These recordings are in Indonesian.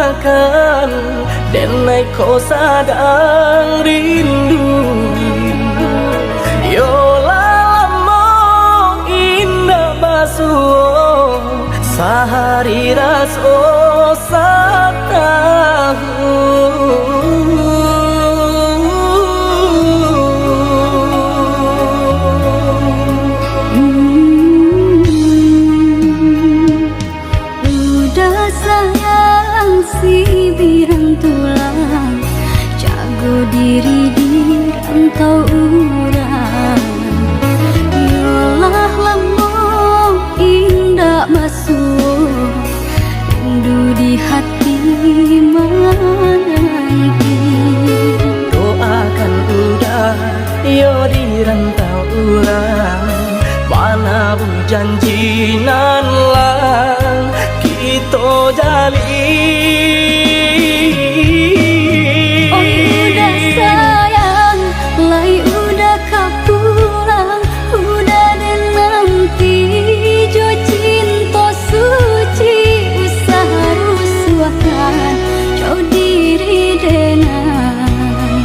lupakan dan naik kau sadang rindu. Yola lamo indah basuh sehari raso satahu. Udah sayang si birang tulang, jago diri di rantau urang. Yolah lamo indah masuk, rindu di hati menanti. Doakan udah yo di rantau urang, mana bu janji nan lang kita jalin. Oh udah sayang, lai udah kau pulang, udah dan nanti jo cinta suci usaha rusuhkan jauh diri denai.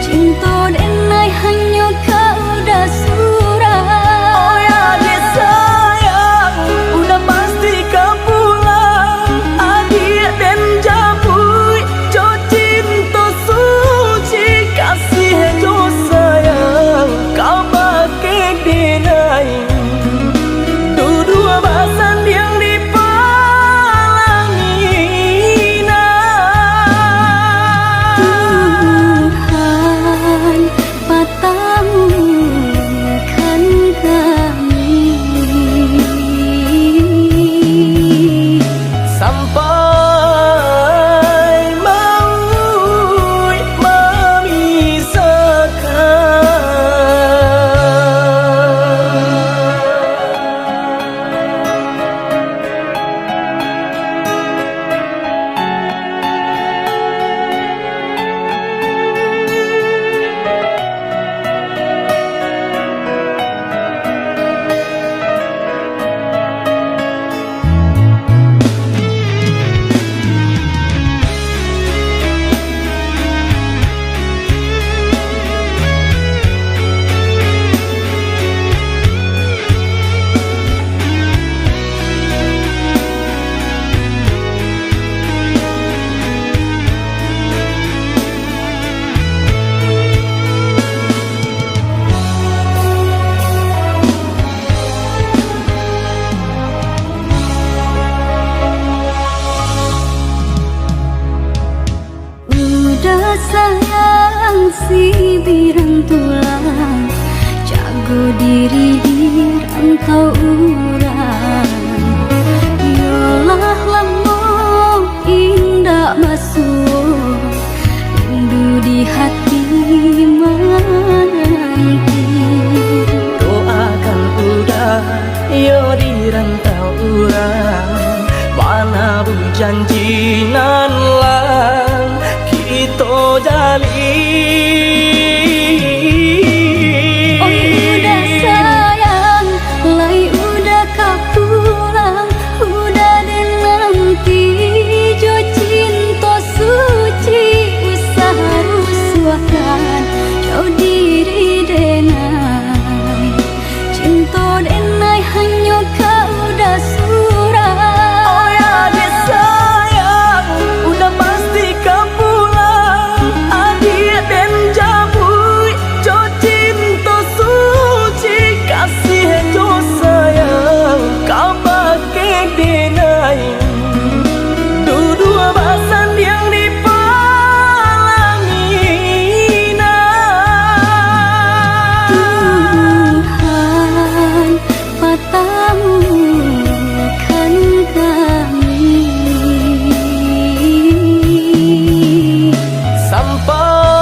Cinta denai hanya kau udah surah. Oh ya dia sayang, udah pasti kau pulang. Adik dan jabui, jo cinta suci kasih jo sayang, kau pakai denai. Dua bahasan yang dipalangi Tuhan patahkan kami sampai maut Udah sayang si birang tulang, jago diri di rantau urang. Yolah lamo indah masuk, rindu di hati menanti. doakan udah yo di rantau urang, mana bu janji nan lang kita jalin. Oh udah sayang, lai udah kau pulang, udah dan nanti jo cinta suci usaha rusuhkan jauh diri denai. Cinta denai hanya kau udah surah. Oh ya dia sayang, udah pasti kau pulang. Adik dan jabui, jo cinta suci kasih jo sayang, kau pakai denai. Dua bahasan yang dipalangi Tuhan patahkan kami sampai